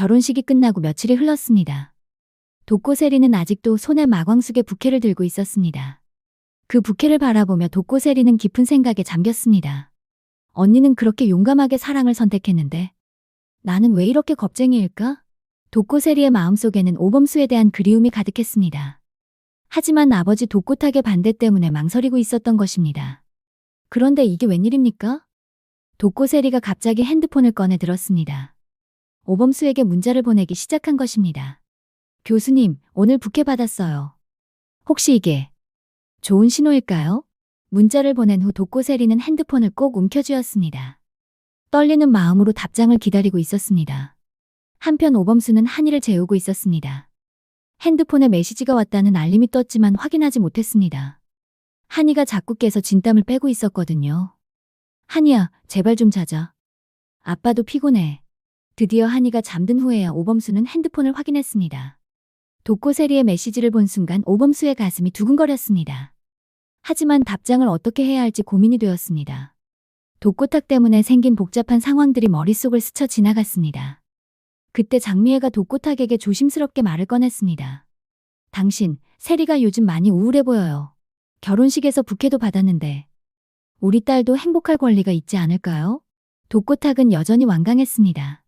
결혼식이 끝나고 며칠이 흘렀습니다. 독고세리는 아직도 손에 마광숙의 부케를 들고 있었습니다. 그 부케를 바라보며 독고세리는 깊은 생각에 잠겼습니다. 언니는 그렇게 용감하게 사랑을 선택했는데 나는 왜 이렇게 겁쟁이일까? 독고세리의 마음속에는 오범수에 대한 그리움이 가득했습니다. 하지만 아버지 독고탁의 반대 때문에 망설이고 있었던 것입니다. 그런데 이게 웬일입니까? 독고세리가 갑자기 핸드폰을 꺼내 들었습니다. 오범수에게 문자를 보내기 시작한 것입니다. 교수님, 오늘 부케 받았어요. 혹시 이게 좋은 신호일까요? 문자를 보낸 후 독고세리는 핸드폰을 꼭 움켜쥐었습니다. 떨리는 마음으로 답장을 기다리고 있었습니다. 한편 오범수는 한이를 재우고 있었습니다. 핸드폰에 메시지가 왔다는 알림이 떴지만 확인하지 못했습니다. 한이가 자꾸 깨서 진땀을 빼고 있었거든요. 한이야, 제발 좀 자자. 아빠도 피곤해. 드디어 한이가 잠든 후에야 오범수는 핸드폰을 확인했습니다. 독고세리의 메시지를 본 순간 오범수의 가슴이 두근거렸습니다. 하지만 답장을 어떻게 해야 할지 고민이 되었습니다. 독고탁 때문에 생긴 복잡한 상황들이 머릿속을 스쳐 지나갔습니다. 그때 장미애가 독고탁에게 조심스럽게 말을 꺼냈습니다. 당신, 세리가 요즘 많이 우울해 보여요. 결혼식에서 부케도 받았는데 우리 딸도 행복할 권리가 있지 않을까요? 독고탁은 여전히 완강했습니다.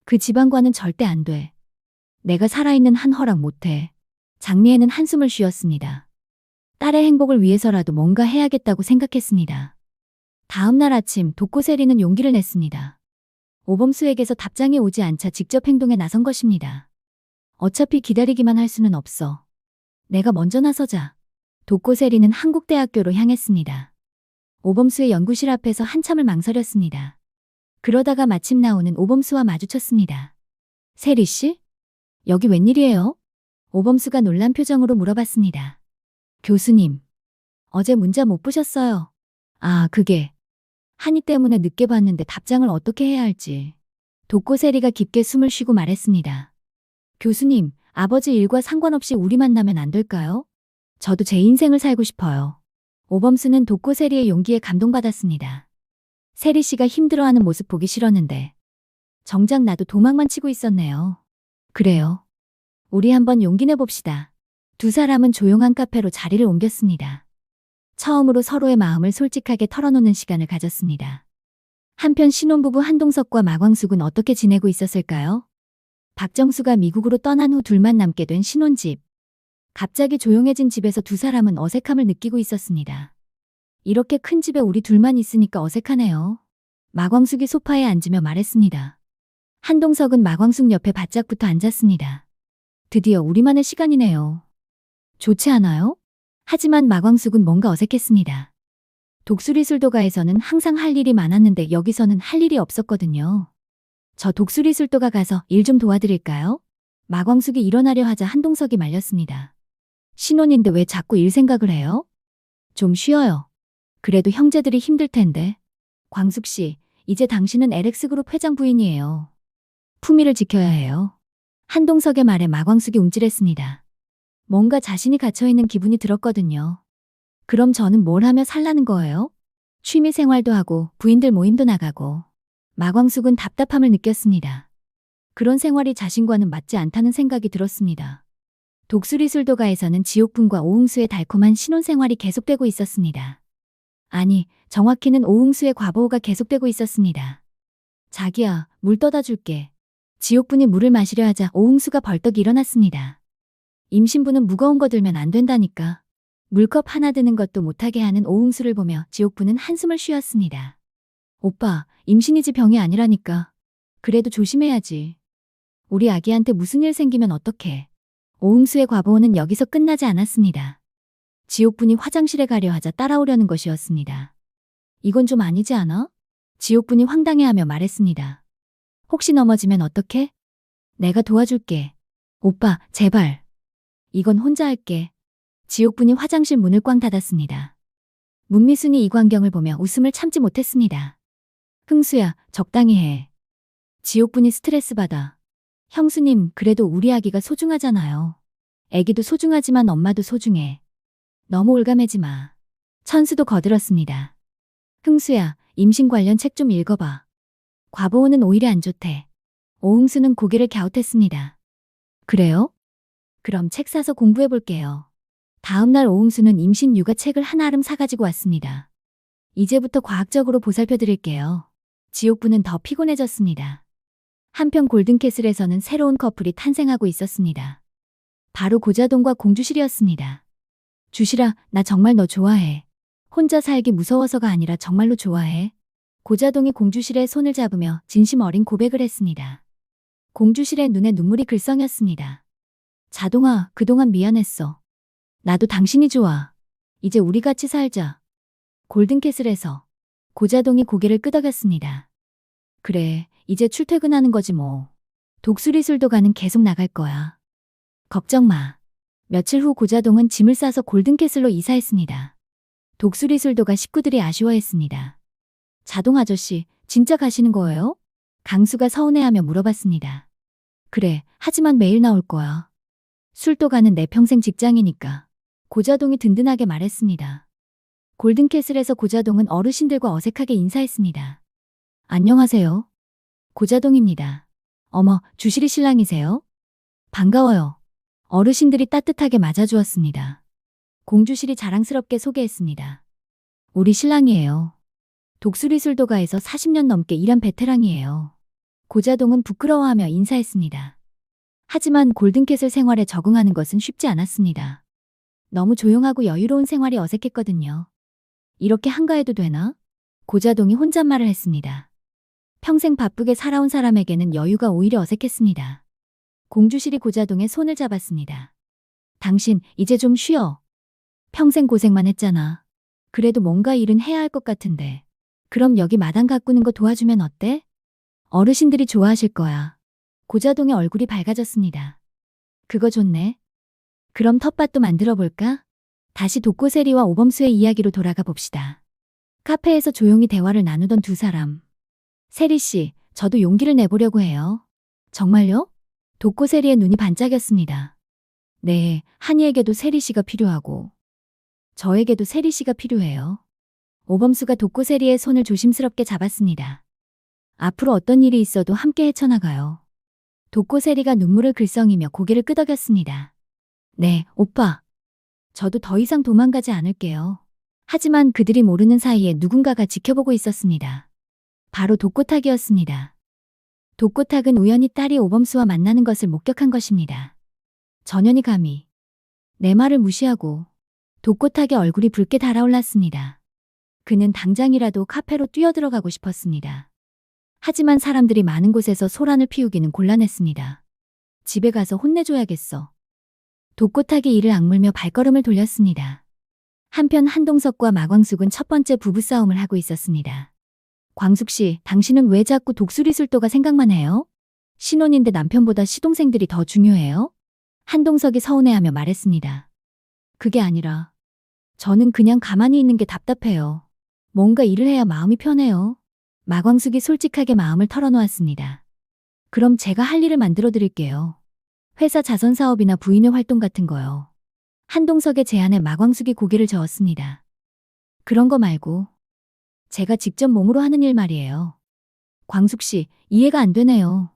그 집안과는 절대 안 돼. 내가 살아있는 한 허락 못해. 장미애는 한숨을 쉬었습니다. 딸의 행복을 위해서라도 뭔가 해야겠다고 생각했습니다. 다음 날 아침 독고세리는 용기를 냈습니다. 오범수에게서 답장이 오지 않자 직접 행동에 나선 것입니다. 어차피 기다리기만 할 수는 없어. 내가 먼저 나서자. 독고세리는 한국대학교로 향했습니다. 오범수의 연구실 앞에서 한참을 망설였습니다. 그러다가 마침 나오는 오범수와 마주쳤습니다. 세리 씨? 여기 웬일이에요? 오범수가 놀란 표정으로 물어봤습니다. 교수님, 어제 문자 못 보셨어요? 아, 그게 한이 때문에 늦게 봤는데 답장을 어떻게 해야 할지. 독고세리가 깊게 숨을 쉬고 말했습니다. 교수님, 아버지 일과 상관없이 우리 만나면 안 될까요? 저도 제 인생을 살고 싶어요. 오범수는 독고세리의 용기에 감동받았습니다. 세리 씨가 힘들어하는 모습 보기 싫었는데 정작 나도 도망만 치고 있었네요. 그래요. 우리 한번 용기 내봅시다. 두 사람은 조용한 카페로 자리를 옮겼습니다. 처음으로 서로의 마음을 솔직하게 털어놓는 시간을 가졌습니다. 한편 신혼부부 한동석과 마광숙은 어떻게 지내고 있었을까요? 박정수가 미국으로 떠난 후 둘만 남게 된 신혼집. 갑자기 조용해진 집에서 두 사람은 어색함을 느끼고 있었습니다. 이렇게 큰 집에 우리 둘만 있으니까 어색하네요. 마광숙이 소파에 앉으며 말했습니다. 한동석은 마광숙 옆에 바짝 붙어 앉았습니다. 드디어 우리만의 시간이네요. 좋지 않아요? 하지만 마광숙은 뭔가 어색했습니다. 독수리술도가에서는 항상 할 일이 많았는데 여기서는 할 일이 없었거든요. 저 독수리술도가 가서 일 좀 도와드릴까요? 마광숙이 일어나려 하자 한동석이 말렸습니다. 신혼인데 왜 자꾸 일 생각을 해요? 좀 쉬어요. 그래도 형제들이 힘들 텐데. 광숙 씨, 이제 당신은 LX그룹 회장 부인이에요. 품위를 지켜야 해요. 한동석의 말에 마광숙이 움찔했습니다. 뭔가 자신이 갇혀있는 기분이 들었거든요. 그럼 저는 뭘 하며 살라는 거예요? 취미 생활도 하고 부인들 모임도 나가고. 마광숙은 답답함을 느꼈습니다. 그런 생활이 자신과는 맞지 않다는 생각이 들었습니다. 독수리술도가에서는 지옥분과 오흥수의 달콤한 신혼생활이 계속되고 있었습니다. 아니, 정확히는 오흥수의 과보호가 계속되고 있었습니다. 자기야, 물 떠다 줄게. 지옥분이 물을 마시려 하자 오흥수가 벌떡 일어났습니다. 임신부는 무거운 거 들면 안 된다니까. 물컵 하나 드는 것도 못하게 하는 오흥수를 보며 지옥분은 한숨을 쉬었습니다. 오빠, 임신이지 병이 아니라니까. 그래도 조심해야지. 우리 아기한테 무슨 일 생기면 어떡해. 오흥수의 과보호는 여기서 끝나지 않았습니다. 지옥분이 화장실에 가려 하자 따라오려는 것이었습니다. 이건 좀 아니지 않아? 지옥분이 황당해하며 말했습니다. 혹시 넘어지면 어떡해? 내가 도와줄게. 오빠, 제발. 이건 혼자 할게. 지옥분이 화장실 문을 꽝 닫았습니다. 문미순이 이 광경을 보며 웃음을 참지 못했습니다. 흥수야, 적당히 해. 지옥분이 스트레스 받아. 형수님, 그래도 우리 아기가 소중하잖아요. 아기도 소중하지만 엄마도 소중해. 너무 올감해지 마. 천수도 거들었습니다. 흥수야, 임신 관련 책 좀 읽어봐. 과보호는 오히려 안 좋대. 오흥수는 고개를 갸웃했습니다. 그래요? 그럼 책 사서 공부해 볼게요. 다음날 오흥수는 임신 육아 책을 한 알음 사가지고 왔습니다. 이제부터 과학적으로 보살펴 드릴게요. 지옥부는 더 피곤해졌습니다. 한편 골든캐슬에서는 새로운 커플이 탄생하고 있었습니다. 바로 고자동과 공주실이었습니다. 주실아, 나 정말 너 좋아해. 혼자 살기 무서워서가 아니라 정말로 좋아해. 고자동이 공주실의 손을 잡으며 진심 어린 고백을 했습니다. 공주실의 눈에 눈물이 글썽였습니다. 자동아, 그동안 미안했어. 나도 당신이 좋아. 이제 우리 같이 살자. 골든캐슬에서 고자동이 고개를 끄덕였습니다. 그래, 이제 출퇴근하는 거지 뭐. 독수리술도가는 계속 나갈 거야. 걱정 마. 며칠 후 고자동은 짐을 싸서 골든캐슬로 이사했습니다. 독수리술도가 식구들이 아쉬워했습니다. 자동 아저씨, 진짜 가시는 거예요? 강수가 서운해하며 물어봤습니다. 그래, 하지만 매일 나올 거야. 술도가는 내 평생 직장이니까. 고자동이 든든하게 말했습니다. 골든캐슬에서 고자동은 어르신들과 어색하게 인사했습니다. 안녕하세요. 고자동입니다. 어머, 주실이 신랑이세요? 반가워요. 어르신들이 따뜻하게 맞아주었습니다. 공주실이 자랑스럽게 소개했습니다. 우리 신랑이에요. 독수리술도가에서 40년 넘게 일한 베테랑이에요. 고자동은 부끄러워하며 인사했습니다. 하지만 골든캐슬 생활에 적응하는 것은 쉽지 않았습니다. 너무 조용하고 여유로운 생활이 어색했거든요. 이렇게 한가해도 되나? 고자동이 혼잣말을 했습니다. 평생 바쁘게 살아온 사람에게는 여유가 오히려 어색했습니다. 공주실이 고자동의 손을 잡았습니다. 당신, 이제 좀 쉬어. 평생 고생만 했잖아. 그래도 뭔가 일은 해야 할 것 같은데. 그럼 여기 마당 가꾸는 거 도와주면 어때? 어르신들이 좋아하실 거야. 고자동의 얼굴이 밝아졌습니다. 그거 좋네. 그럼 텃밭도 만들어 볼까? 다시 독고세리와 오범수의 이야기로 돌아가 봅시다. 카페에서 조용히 대화를 나누던 두 사람. 세리 씨, 저도 용기를 내보려고 해요. 정말요? 독고세리의 눈이 반짝였습니다. 네, 한이에게도 세리 씨가 필요하고 저에게도 세리 씨가 필요해요. 오범수가 독고세리의 손을 조심스럽게 잡았습니다. 앞으로 어떤 일이 있어도 함께 헤쳐나가요. 독고세리가 눈물을 글썽이며 고개를 끄덕였습니다. 네, 오빠. 저도 더 이상 도망가지 않을게요. 하지만 그들이 모르는 사이에 누군가가 지켜보고 있었습니다. 바로 독고탁이었습니다. 독고탁은 우연히 딸이 오범수와 만나는 것을 목격한 것입니다. 전현이 감히 내 말을 무시하고 독고탁의 얼굴이 붉게 달아올랐습니다. 그는 당장이라도 카페로 뛰어들어가고 싶었습니다. 하지만 사람들이 많은 곳에서 소란을 피우기는 곤란했습니다. 집에 가서 혼내줘야겠어. 독고탁이 이를 악물며 발걸음을 돌렸습니다. 한편 한동석과 마광숙은 첫 번째 부부싸움을 하고 있었습니다. 광숙 씨, 당신은 왜 자꾸 독수리술도가 생각만 해요? 신혼인데 남편보다 시동생들이 더 중요해요? 한동석이 서운해하며 말했습니다. 그게 아니라 저는 그냥 가만히 있는 게 답답해요. 뭔가 일을 해야 마음이 편해요. 마광숙이 솔직하게 마음을 털어놓았습니다. 그럼 제가 할 일을 만들어 드릴게요. 회사 자선 사업이나 부인의 활동 같은 거요. 한동석의 제안에 마광숙이 고개를 저었습니다. 그런 거 말고 제가 직접 몸으로 하는 일 말이에요. 광숙 씨, 이해가 안 되네요.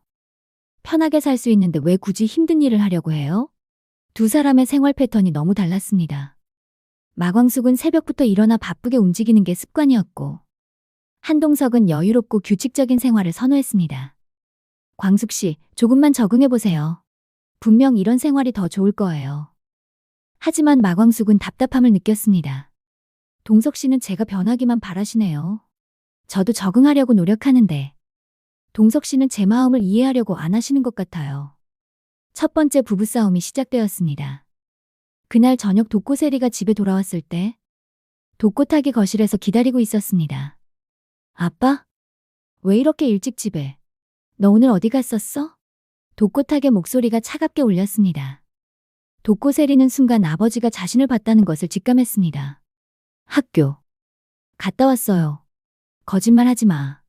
편하게 살 수 있는데 왜 굳이 힘든 일을 하려고 해요? 두 사람의 생활 패턴이 너무 달랐습니다. 마광숙은 새벽부터 일어나 바쁘게 움직이는 게 습관이었고, 한동석은 여유롭고 규칙적인 생활을 선호했습니다. 광숙 씨, 조금만 적응해 보세요. 분명 이런 생활이 더 좋을 거예요. 하지만 마광숙은 답답함을 느꼈습니다. 동석 씨는 제가 변하기만 바라시네요. 저도 적응하려고 노력하는데 동석 씨는 제 마음을 이해하려고 안 하시는 것 같아요. 첫 번째 부부싸움이 시작되었습니다. 그날 저녁 독고세리가 집에 돌아왔을 때 독고탁이 거실에서 기다리고 있었습니다. 아빠? 왜 이렇게 일찍 집에? 너 오늘 어디 갔었어? 독고탁의 목소리가 차갑게 울렸습니다. 독고세리는 순간 아버지가 자신을 봤다는 것을 직감했습니다. 학교. 갔다 왔어요. 거짓말하지 마.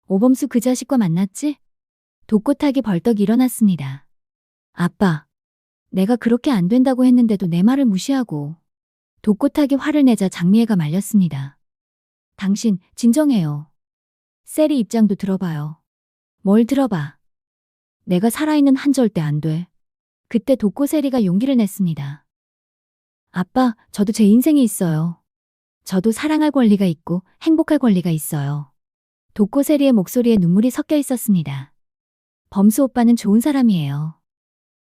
오범수 그 자식과 만났지? 독고탁이 벌떡 일어났습니다. 아빠. 내가 그렇게 안 된다고 했는데도 내 말을 무시하고. 독고탁이 화를 내자 장미애가 말렸습니다. 당신 진정해요. 셀이 입장도 들어봐요. 뭘 들어봐. 내가 살아있는 한 절대 안 돼. 그때 독고 세리가 용기를 냈습니다. 아빠, 저도 제 인생이 있어요. 저도 사랑할 권리가 있고 행복할 권리가 있어요. 독고 세리의 목소리에 눈물이 섞여 있었습니다. 범수 오빠는 좋은 사람이에요.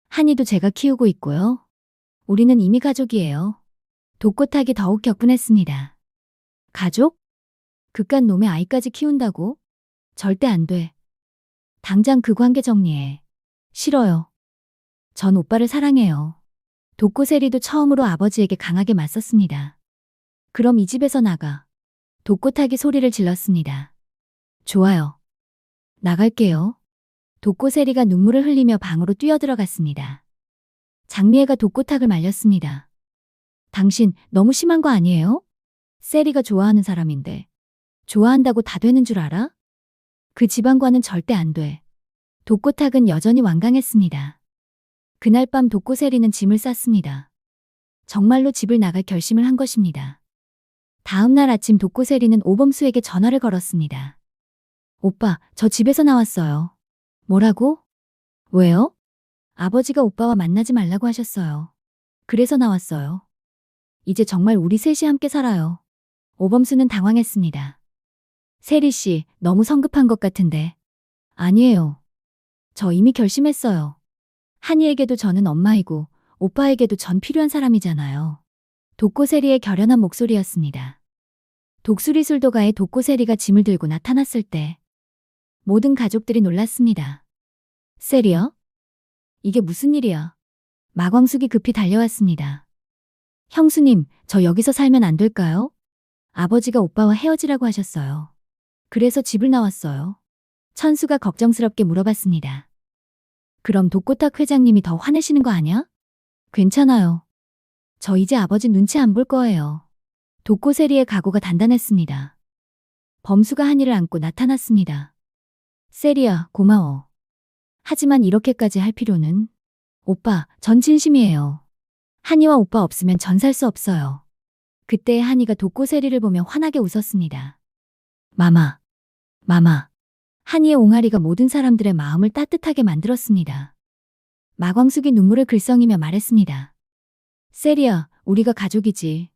한이도 제가 키우고 있고요. 우리는 이미 가족이에요. 독고탁이 더욱 격분했습니다. 가족? 그깟 놈의 아이까지 키운다고? 절대 안 돼. 당장 그 관계 정리해. 싫어요. 전 오빠를 사랑해요. 독고세리도 처음으로 아버지에게 강하게 맞섰습니다. 그럼 이 집에서 나가. 독고탁이 소리를 질렀습니다. 좋아요. 나갈게요. 독고세리가 눈물을 흘리며 방으로 뛰어들어갔습니다. 장미애가 독고탁을 말렸습니다. 당신 너무 심한 거 아니에요? 세리가 좋아하는 사람인데 좋아한다고 다 되는 줄 알아? 그 집안과는 절대 안 돼. 독고탁은 여전히 완강했습니다. 그날 밤 독고세리는 짐을 쌌습니다. 정말로 집을 나갈 결심을 한 것입니다. 다음 날 아침 독고세리는 오범수에게 전화를 걸었습니다. 오빠, 저 집에서 나왔어요. 뭐라고? 왜요? 아버지가 오빠와 만나지 말라고 하셨어요. 그래서 나왔어요. 이제 정말 우리 셋이 함께 살아요. 오범수는 당황했습니다. 세리 씨, 너무 성급한 것 같은데. 아니에요. 저 이미 결심했어요. 한이에게도 저는 엄마이고 오빠에게도 전 필요한 사람이잖아요. 독고세리의 결연한 목소리였습니다. 독수리술도가의 독고세리가 짐을 들고 나타났을 때 모든 가족들이 놀랐습니다. 세리요? 이게 무슨 일이야? 마광숙이 급히 달려왔습니다. 형수님, 저 여기서 살면 안 될까요? 아버지가 오빠와 헤어지라고 하셨어요. 그래서 집을 나왔어요. 천수가 걱정스럽게 물어봤습니다. 그럼 독고탁 회장님이 더 화내시는 거 아냐? 괜찮아요. 저 이제 아버지 눈치 안 볼 거예요. 독고세리의 각오가 단단했습니다. 범수가 한이를 안고 나타났습니다. 세리야, 고마워. 하지만 이렇게까지 할 필요는? 오빠, 전 진심이에요. 한이와 오빠 없으면 전 살 수 없어요. 그때 한이가 독고세리를 보며 환하게 웃었습니다. 마마. 한이의 옹알이가 모든 사람들의 마음을 따뜻하게 만들었습니다. 마광숙이 눈물을 글썽이며 말했습니다. 세리야, 우리가 가족이지.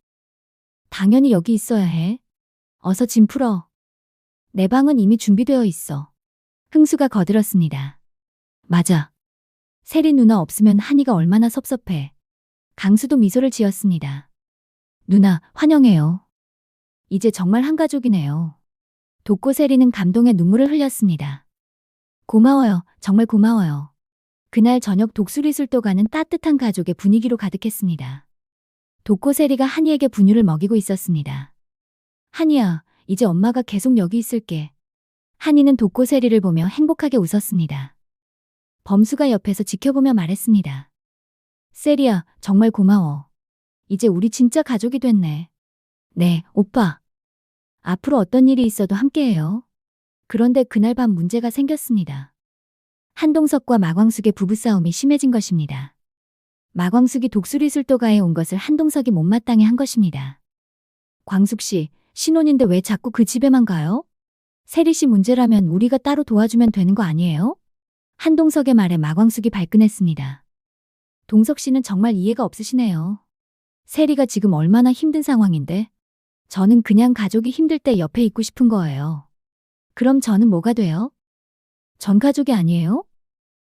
당연히 여기 있어야 해. 어서 짐 풀어. 내 방은 이미 준비되어 있어. 흥수가 거들었습니다. 맞아. 세리 누나 없으면 한이가 얼마나 섭섭해. 강수도 미소를 지었습니다. 누나, 환영해요. 이제 정말 한 가족이네요. 독고세리는 감동의 눈물을 흘렸습니다. 고마워요. 정말 고마워요. 그날 저녁 독수리술도가는 따뜻한 가족의 분위기로 가득했습니다. 독고세리가 한이에게 분유를 먹이고 있었습니다. 한이야, 이제 엄마가 계속 여기 있을게. 한이는 독고세리를 보며 행복하게 웃었습니다. 범수가 옆에서 지켜보며 말했습니다. 세리야, 정말 고마워. 이제 우리 진짜 가족이 됐네. 네, 오빠. 앞으로 어떤 일이 있어도 함께해요. 그런데 그날 밤 문제가 생겼습니다. 한동석과 마광숙의 부부싸움이 심해진 것입니다. 마광숙이 독수리술도가에 온 것을 한동석이 못마땅해 한 것입니다. 광숙 씨, 신혼인데 왜 자꾸 그 집에만 가요? 세리 씨 문제라면 우리가 따로 도와주면 되는 거 아니에요? 한동석의 말에 마광숙이 발끈했습니다. 동석 씨는 정말 이해가 없으시네요. 세리가 지금 얼마나 힘든 상황인데 저는 그냥 가족이 힘들 때 옆에 있고 싶은 거예요. 그럼 저는 뭐가 돼요? 전 가족이 아니에요?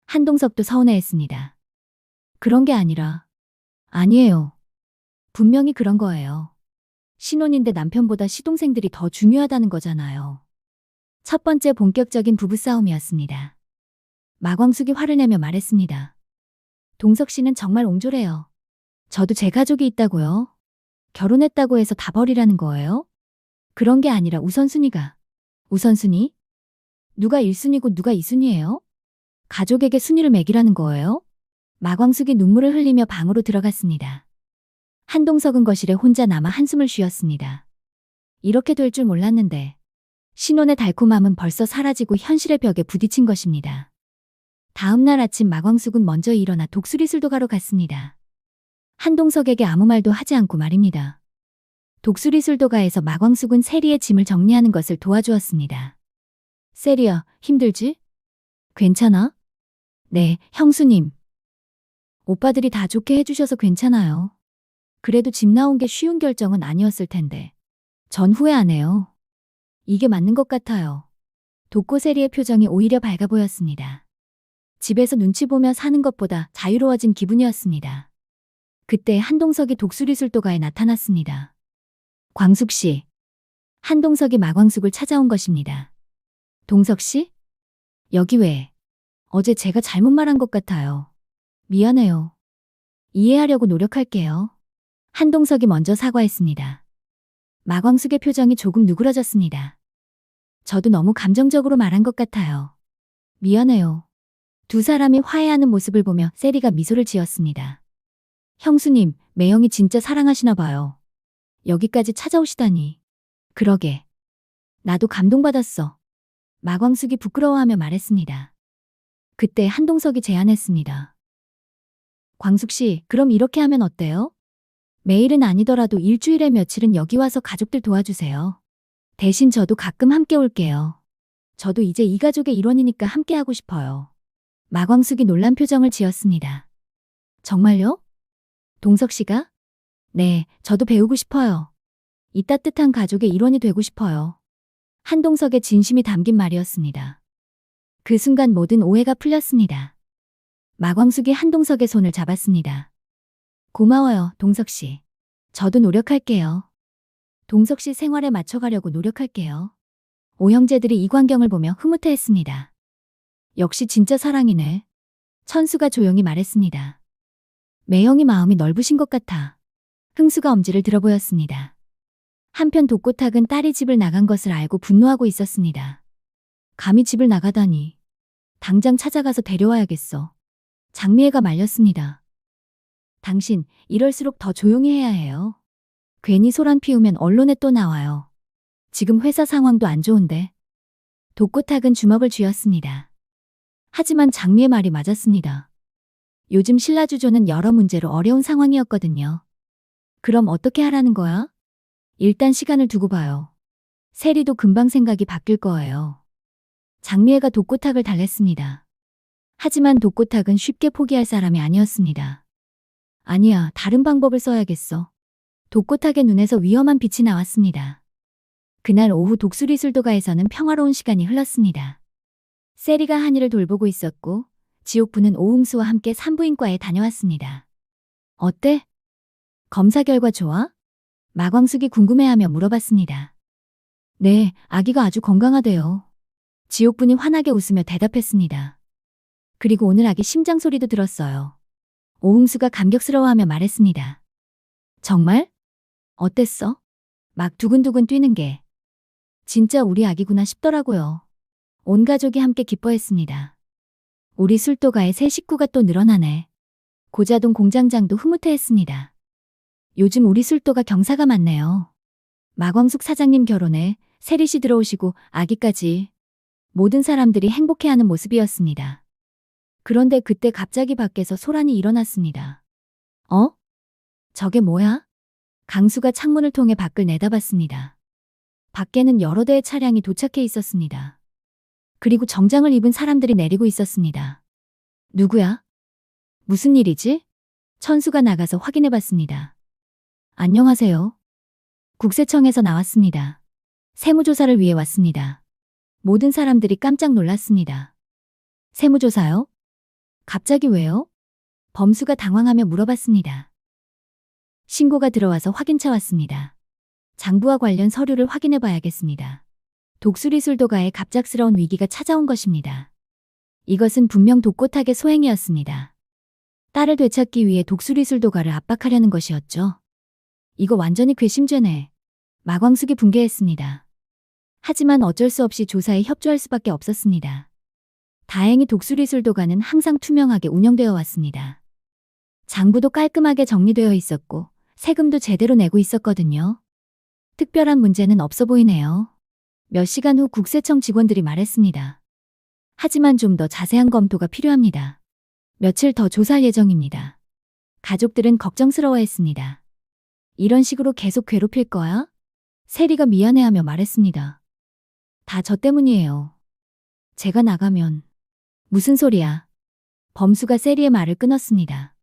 한동석도 서운해했습니다. 그런 게 아니라. 아니에요. 분명히 그런 거예요. 신혼인데 남편보다 시동생들이 더 중요하다는 거잖아요. 첫 번째 본격적인 부부싸움이었습니다. 마광숙이 화를 내며 말했습니다. 동석 씨는 정말 옹졸해요. 저도 제 가족이 있다고요. 결혼했다고 해서 다 버리라는 거예요? 그런 게 아니라 우선순위가. 우선순위? 누가 1순위고 누가 2순위예요? 가족에게 순위를 매기라는 거예요? 마광숙이 눈물을 흘리며 방으로 들어갔습니다. 한동석은 거실에 혼자 남아 한숨을 쉬었습니다. 이렇게 될 줄 몰랐는데 신혼의 달콤함은 벌써 사라지고 현실의 벽에 부딪힌 것입니다. 다음 날 아침 마광숙은 먼저 일어나 독수리술도가로 갔습니다. 한동석에게 아무 말도 하지 않고 말입니다. 독수리술도가에서 마광숙은 세리의 짐을 정리하는 것을 도와주었습니다. 세리야, 힘들지? 괜찮아? 네, 형수님. 오빠들이 다 좋게 해주셔서 괜찮아요. 그래도 집 나온 게 쉬운 결정은 아니었을 텐데. 전 후회 안 해요. 이게 맞는 것 같아요. 독고세리의 표정이 오히려 밝아 보였습니다. 집에서 눈치 보며 사는 것보다 자유로워진 기분이었습니다. 그때 한동석이 독수리술도가에 나타났습니다. 광숙 씨. 한동석이 마광숙을 찾아온 것입니다. 동석 씨? 여기 왜? 어제 제가 잘못 말한 것 같아요. 미안해요. 이해하려고 노력할게요. 한동석이 먼저 사과했습니다. 마광숙의 표정이 조금 누그러졌습니다. 저도 너무 감정적으로 말한 것 같아요. 미안해요. 두 사람이 화해하는 모습을 보며 세리가 미소를 지었습니다. 형수님, 매형이 진짜 사랑하시나 봐요. 여기까지 찾아오시다니. 그러게. 나도 감동받았어. 마광숙이 부끄러워하며 말했습니다. 그때 한동석이 제안했습니다. 광숙 씨, 그럼 이렇게 하면 어때요? 매일은 아니더라도 일주일에 며칠은 여기 와서 가족들 도와주세요. 대신 저도 가끔 함께 올게요. 저도 이제 이 가족의 일원이니까 함께 하고 싶어요. 마광숙이 놀란 표정을 지었습니다. 정말요? 동석 씨가? 네, 저도 배우고 싶어요. 이 따뜻한 가족의 일원이 되고 싶어요. 한동석의 진심이 담긴 말이었습니다. 그 순간 모든 오해가 풀렸습니다. 마광숙이 한동석의 손을 잡았습니다. 고마워요, 동석 씨. 저도 노력할게요. 동석 씨 생활에 맞춰가려고 노력할게요. 오형제들이 이 광경을 보며 흐뭇해했습니다. 역시 진짜 사랑이네. 천수가 조용히 말했습니다. 매형이 마음이 넓으신 것 같아. 흥수가 엄지를 들어 보였습니다. 한편 독고탁은 딸이 집을 나간 것을 알고 분노하고 있었습니다. 감히 집을 나가다니. 당장 찾아가서 데려와야겠어. 장미애가 말렸습니다. 당신, 이럴수록 더 조용히 해야 해요. 괜히 소란 피우면 언론에 또 나와요. 지금 회사 상황도 안 좋은데. 독고탁은 주먹을 쥐었습니다. 하지만 장미의 말이 맞았습니다. 요즘 신라주조는 여러 문제로 어려운 상황이었거든요. 그럼 어떻게 하라는 거야? 일단 시간을 두고 봐요. 세리도 금방 생각이 바뀔 거예요. 장미애가 독고탁을 달랬습니다. 하지만 독고탁은 쉽게 포기할 사람이 아니었습니다. 아니야, 다른 방법을 써야겠어. 독고탁의 눈에서 위험한 빛이 나왔습니다. 그날 오후 독수리술도가에서는 평화로운 시간이 흘렀습니다. 세리가 한이를 돌보고 있었고 지옥부는 오흥수와 함께 산부인과에 다녀왔습니다. 어때? 검사 결과 좋아? 마광숙이 궁금해하며 물어봤습니다. 네, 아기가 아주 건강하대요. 지옥분이 환하게 웃으며 대답했습니다. 그리고 오늘 아기 심장 소리도 들었어요. 오흥수가 감격스러워하며 말했습니다. 정말? 어땠어? 막 두근두근 뛰는 게. 진짜 우리 아기구나 싶더라고요. 온 가족이 함께 기뻐했습니다. 우리 술도가에 새 식구가 또 늘어나네. 고자동 공장장도 흐뭇해했습니다. 요즘 우리 술도가 경사가 많네요. 마광숙 사장님 결혼에 세리씨 들어오시고 아기까지 모든 사람들이 행복해하는 모습이었습니다. 그런데 그때 갑자기 밖에서 소란이 일어났습니다. 어? 저게 뭐야? 강수가 창문을 통해 밖을 내다봤습니다. 밖에는 여러 대의 차량이 도착해 있었습니다. 그리고 정장을 입은 사람들이 내리고 있었습니다. 누구야? 무슨 일이지? 천수가 나가서 확인해 봤습니다. 안녕하세요. 국세청에서 나왔습니다. 세무조사를 위해 왔습니다. 모든 사람들이 깜짝 놀랐습니다. 세무조사요? 갑자기 왜요? 범수가 당황하며 물어봤습니다. 신고가 들어와서 확인차 왔습니다. 장부와 관련 서류를 확인해 봐야겠습니다. 독수리술도가에 갑작스러운 위기가 찾아온 것입니다. 이것은 분명 독고탁의 소행이었습니다. 딸을 되찾기 위해 독수리술도가를 압박하려는 것이었죠. 이거 완전히 괘씸죄네. 마광숙이 분개했습니다. 하지만 어쩔 수 없이 조사에 협조할 수밖에 없었습니다. 다행히 독수리술도가는 항상 투명하게 운영되어 왔습니다. 장부도 깔끔하게 정리되어 있었고 세금도 제대로 내고 있었거든요. 특별한 문제는 없어 보이네요. 몇 시간 후 국세청 직원들이 말했습니다. 하지만 좀 더 자세한 검토가 필요합니다. 며칠 더 조사할 예정입니다. 가족들은 걱정스러워했습니다. 이런 식으로 계속 괴롭힐 거야? 세리가 미안해하며 말했습니다. 다 저 때문이에요. 제가 나가면. 무슨 소리야? 범수가 세리의 말을 끊었습니다.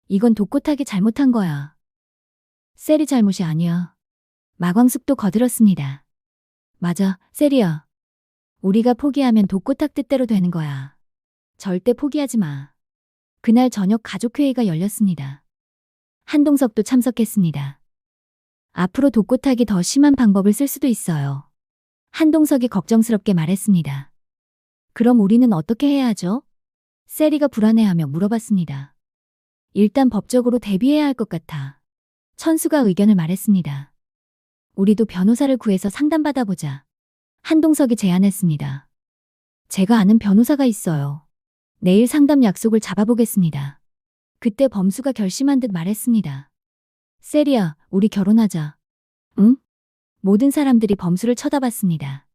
이건 독고탁이 잘못한 거야. 세리 잘못이 아니야. 마광숙도 거들었습니다. 맞아, 세리야. 우리가 포기하면 독고탁 뜻대로 되는 거야. 절대 포기하지 마. 그날 저녁 가족회의가 열렸습니다. 한동석도 참석했습니다. 앞으로 독고탁이 더 심한 방법을 쓸 수도 있어요. 한동석이 걱정스럽게 말했습니다. 그럼 우리는 어떻게 해야 하죠? 세리가 불안해하며 물어봤습니다. 일단 법적으로 대비해야 할 것 같아. 천수가 의견을 말했습니다. 우리도 변호사를 구해서 상담받아보자. 한동석이 제안했습니다. 제가 아는 변호사가 있어요. 내일 상담 약속을 잡아보겠습니다. 그때 범수가 결심한 듯 말했습니다. 세리야, 우리 결혼하자. 응? 모든 사람들이 범수를 쳐다봤습니다.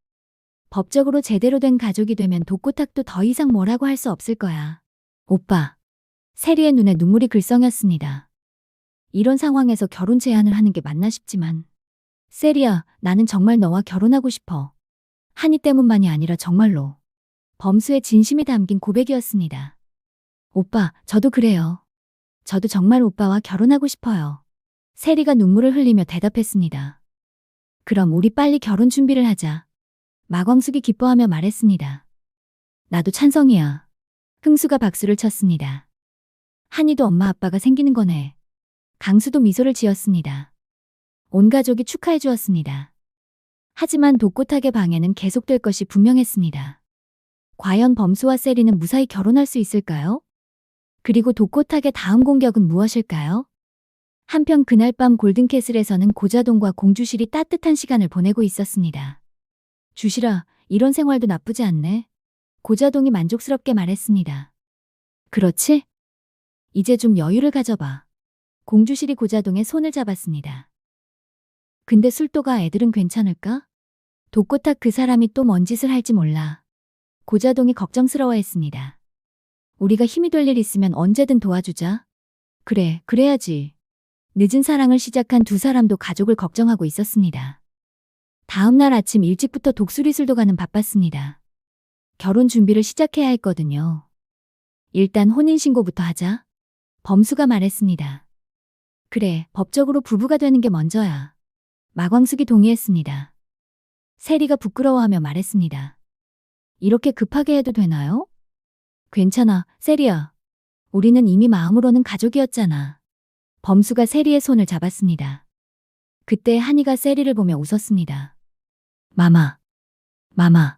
법적으로 제대로 된 가족이 되면 독고탁도 더 이상 뭐라고 할 수 없을 거야. 오빠. 세리의 눈에 눈물이 글썽였습니다. 이런 상황에서 결혼 제안을 하는 게 맞나 싶지만. 세리야, 나는 정말 너와 결혼하고 싶어. 한이 때문만이 아니라 정말로. 범수의 진심이 담긴 고백이었습니다. 오빠, 저도 그래요. 저도 정말 오빠와 결혼하고 싶어요. 세리가 눈물을 흘리며 대답했습니다. 그럼 우리 빨리 결혼 준비를 하자. 마광숙이 기뻐하며 말했습니다. 나도 찬성이야. 흥수가 박수를 쳤습니다. 한이도 엄마 아빠가 생기는 거네. 강수도 미소를 지었습니다. 온 가족이 축하해 주었습니다. 하지만 독고탁의 방해는 계속될 것이 분명했습니다. 과연 범수와 세리는 무사히 결혼할 수 있을까요? 그리고 독고탁의 다음 공격은 무엇일까요? 한편 그날 밤 골든캐슬에서는 고자동과 공주실이 따뜻한 시간을 보내고 있었습니다. 주실아, 이런 생활도 나쁘지 않네. 고자동이 만족스럽게 말했습니다. 그렇지? 이제 좀 여유를 가져봐. 공주실이 고자동의 손을 잡았습니다. 근데 술도가 애들은 괜찮을까? 독고탁 그 사람이 또 뭔 짓을 할지 몰라. 고자동이 걱정스러워했습니다. 우리가 힘이 될 일 있으면 언제든 도와주자. 그래, 그래야지. 늦은 사랑을 시작한 두 사람도 가족을 걱정하고 있었습니다. 다음 날 아침 일찍부터 독수리 술도가는 바빴습니다. 결혼 준비를 시작해야 했거든요. 일단 혼인신고부터 하자. 범수가 말했습니다. 그래, 법적으로 부부가 되는 게 먼저야. 마광숙이 동의했습니다. 세리가 부끄러워하며 말했습니다. 이렇게 급하게 해도 되나요? 괜찮아, 세리야. 우리는 이미 마음으로는 가족이었잖아. 범수가 세리의 손을 잡았습니다. 그때 한이가 세리를 보며 웃었습니다. 마마.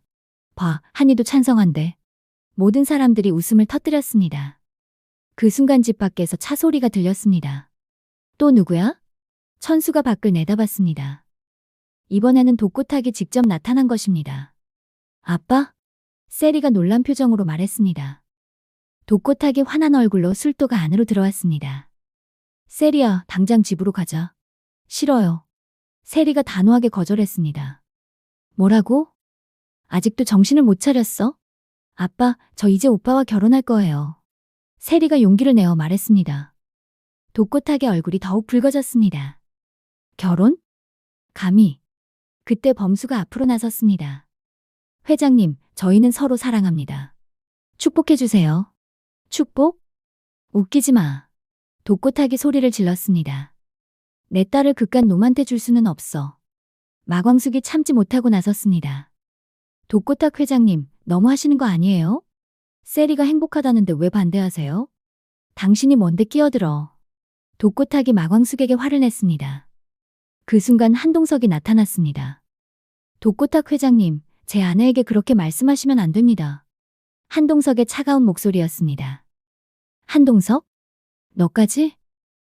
봐, 한이도 찬성한대. 모든 사람들이 웃음을 터뜨렸습니다. 그 순간 집 밖에서 차 소리가 들렸습니다. 또 누구야? 천수가 밖을 내다봤습니다. 이번에는 독고탁이 직접 나타난 것입니다. 아빠? 세리가 놀란 표정으로 말했습니다. 독고탁이 화난 얼굴로 술도가 안으로 들어왔습니다. 세리야, 당장 집으로 가자. 싫어요. 세리가 단호하게 거절했습니다. 뭐라고? 아직도 정신을 못 차렸어? 아빠, 저 이제 오빠와 결혼할 거예요. 세리가 용기를 내어 말했습니다. 독고탁의 얼굴이 더욱 붉어졌습니다. 결혼? 감히. 그때 범수가 앞으로 나섰습니다. 회장님, 저희는 서로 사랑합니다. 축복해주세요. 축복? 웃기지 마. 독고탁이 소리를 질렀습니다. 내 딸을 그깟 놈한테 줄 수는 없어. 마광숙이 참지 못하고 나섰습니다. 독고탁 회장님, 너무 하시는 거 아니에요? 세리가 행복하다는데 왜 반대하세요? 당신이 뭔데 끼어들어. 독고탁이 마광숙에게 화를 냈습니다. 그 순간 한동석이 나타났습니다. 독고탁 회장님, 제 아내에게 그렇게 말씀하시면 안 됩니다. 한동석의 차가운 목소리였습니다. 한동석? 너까지?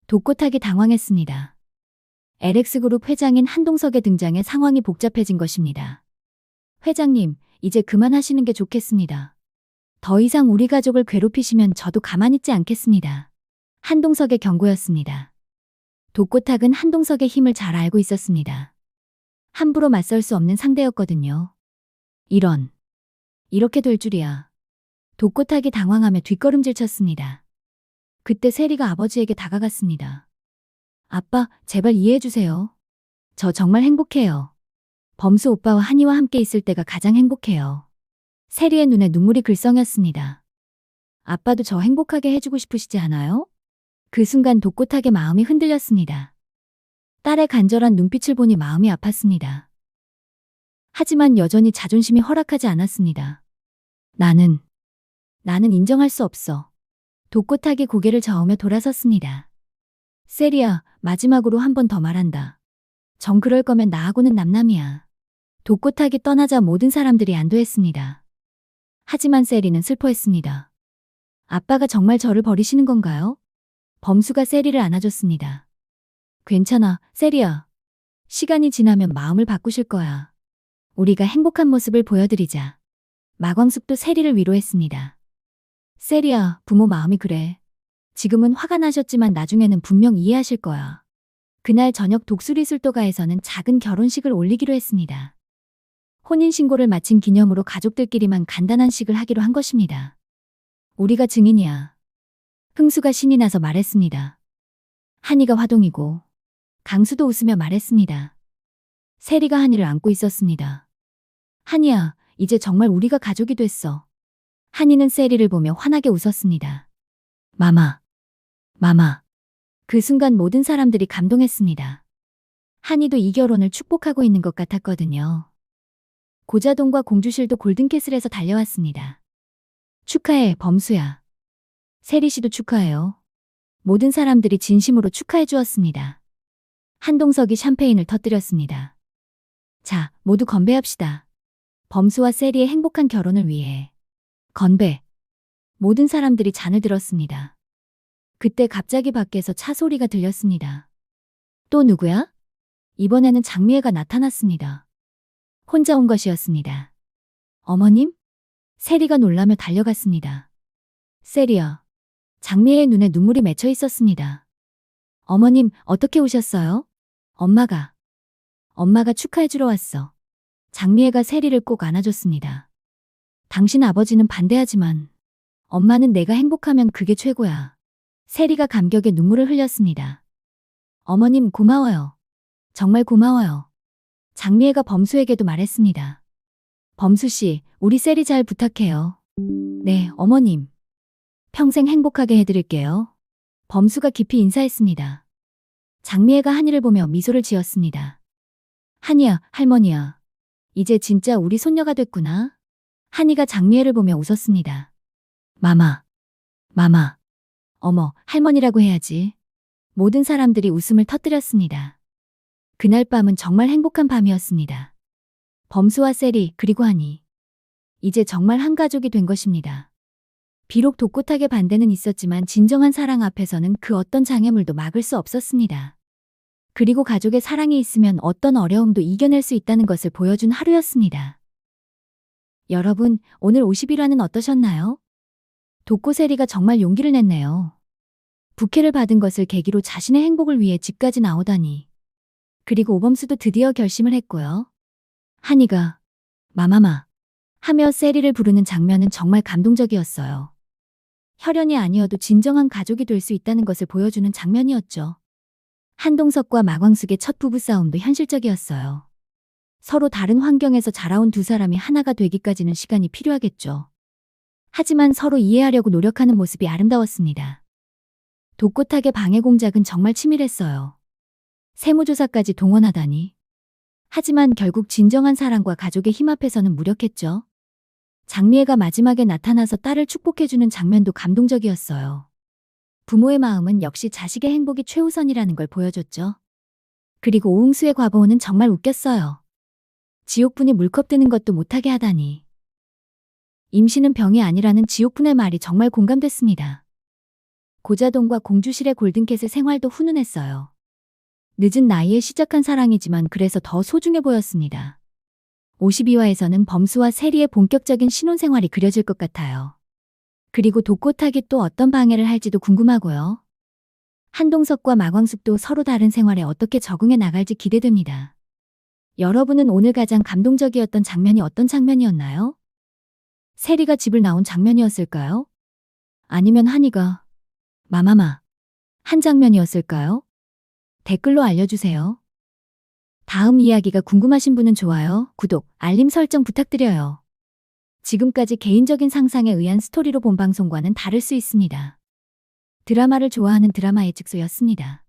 독고탁이 당황했습니다. LX그룹 회장인 한동석의 등장에 상황이 복잡해진 것입니다. 회장님, 이제 그만하시는 게 좋겠습니다. 더 이상 우리 가족을 괴롭히시면 저도 가만히 있지 않겠습니다. 한동석의 경고였습니다. 독고탁은 한동석의 힘을 잘 알고 있었습니다. 함부로 맞설 수 없는 상대였거든요. 이렇게 될 줄이야. 독고탁이 당황하며 뒷걸음질 쳤습니다. 그때 세리가 아버지에게 다가갔습니다. 아빠, 제발 이해해주세요. 저 정말 행복해요. 범수 오빠와 한이와 함께 있을 때가 가장 행복해요. 세리의 눈에 눈물이 글썽였습니다. 아빠도 저 행복하게 해주고 싶으시지 않아요? 그 순간 독고탁의 마음이 흔들렸습니다. 딸의 간절한 눈빛을 보니 마음이 아팠습니다. 하지만 여전히 자존심이 허락하지 않았습니다. 나는 인정할 수 없어. 독고탁이 고개를 저으며 돌아섰습니다. 세리야, 마지막으로 한 번 더 말한다. 정 그럴 거면 나하고는 남남이야. 독고탁이 떠나자 모든 사람들이 안도했습니다. 하지만 세리는 슬퍼했습니다. 아빠가 정말 저를 버리시는 건가요? 범수가 세리를 안아줬습니다. 괜찮아, 세리야. 시간이 지나면 마음을 바꾸실 거야. 우리가 행복한 모습을 보여드리자. 마광숙도 세리를 위로했습니다. 세리야, 부모 마음이 그래. 지금은 화가 나셨지만 나중에는 분명 이해하실 거야. 그날 저녁 독수리술도가에서는 작은 결혼식을 올리기로 했습니다. 혼인신고를 마친 기념으로 가족들끼리만 간단한 식을 하기로 한 것입니다. 우리가 증인이야. 흥수가 신이 나서 말했습니다. 한이가 화동이고 강수도 웃으며 말했습니다. 세리가 한이를 안고 있었습니다. 한이야, 이제 정말 우리가 가족이 됐어. 한이는 세리를 보며 환하게 웃었습니다. 마마. 그 순간 모든 사람들이 감동했습니다. 한이도 이 결혼을 축복하고 있는 것 같았거든요. 고자동과 공주실도 골든캐슬에서 달려왔습니다. 축하해, 범수야. 세리 씨도 축하해요. 모든 사람들이 진심으로 축하해 주었습니다. 한동석이 샴페인을 터뜨렸습니다. 자, 모두 건배합시다. 범수와 세리의 행복한 결혼을 위해. 건배. 모든 사람들이 잔을 들었습니다. 그때 갑자기 밖에서 차 소리가 들렸습니다. 또 누구야? 이번에는 장미애가 나타났습니다. 혼자 온 것이었습니다. 어머님? 세리가 놀라며 달려갔습니다. 세리야. 장미애의 눈에 눈물이 맺혀 있었습니다. 어머님, 어떻게 오셨어요? 엄마가 축하해주러 왔어. 장미애가 세리를 꼭 안아줬습니다. 당신 아버지는 반대하지만 엄마는 내가 행복하면 그게 최고야. 세리가 감격에 눈물을 흘렸습니다. 어머님 고마워요. 정말 고마워요. 장미애가 범수에게도 말했습니다. 범수씨, 우리 세리 잘 부탁해요. 네, 어머님. 평생 행복하게 해드릴게요. 범수가 깊이 인사했습니다. 장미애가 한이를 보며 미소를 지었습니다. 한이야, 할머니야. 이제 진짜 우리 손녀가 됐구나. 한이가 장미애를 보며 웃었습니다. 마마. 어머, 할머니라고 해야지. 모든 사람들이 웃음을 터뜨렸습니다. 그날 밤은 정말 행복한 밤이었습니다. 범수와 세리 그리고 한이. 이제 정말 한 가족이 된 것입니다. 비록 독고탁의 반대는 있었지만 진정한 사랑 앞에서는 그 어떤 장애물도 막을 수 없었습니다. 그리고 가족의 사랑이 있으면 어떤 어려움도 이겨낼 수 있다는 것을 보여준 하루였습니다. 여러분, 오늘 50일화는 어떠셨나요? 독고세리가 정말 용기를 냈네요. 부케를 받은 것을 계기로 자신의 행복을 위해 집까지 나오다니. 그리고 오범수도 드디어 결심을 했고요. 한이가 마마마 하며 세리를 부르는 장면은 정말 감동적이었어요. 혈연이 아니어도 진정한 가족이 될 수 있다는 것을 보여주는 장면이었죠. 한동석과 마광숙의 첫 부부싸움도 현실적이었어요. 서로 다른 환경에서 자라온 두 사람이 하나가 되기까지는 시간이 필요하겠죠. 하지만 서로 이해하려고 노력하는 모습이 아름다웠습니다. 독고탁의 방해 공작은 정말 치밀했어요. 세무조사까지 동원하다니. 하지만 결국 진정한 사랑과 가족의 힘 앞에서는 무력했죠. 장미애가 마지막에 나타나서 딸을 축복해주는 장면도 감동적이었어요. 부모의 마음은 역시 자식의 행복이 최우선이라는 걸 보여줬죠. 그리고 오응수의 과보호는 정말 웃겼어요. 지옥분이 물컵 드는 것도 못하게 하다니. 임신은 병이 아니라는 지옥분의 말이 정말 공감됐습니다. 고자동과 공주실의 골든캣의 생활도 훈훈했어요. 늦은 나이에 시작한 사랑이지만 그래서 더 소중해 보였습니다. 52화에서는 범수와 세리의 본격적인 신혼생활이 그려질 것 같아요. 그리고 독고탁이 또 어떤 방해를 할지도 궁금하고요. 한동석과 마광숙도 서로 다른 생활에 어떻게 적응해 나갈지 기대됩니다. 여러분은 오늘 가장 감동적이었던 장면이 어떤 장면이었나요? 세리가 집을 나온 장면이었을까요? 아니면 한이가 마마마 한 장면이었을까요? 댓글로 알려주세요. 다음 이야기가 궁금하신 분은 좋아요, 구독, 알림 설정 부탁드려요. 지금까지 개인적인 상상에 의한 스토리로 본 방송과는 다를 수 있습니다. 드라마를 좋아하는 드라마의 직소였습니다.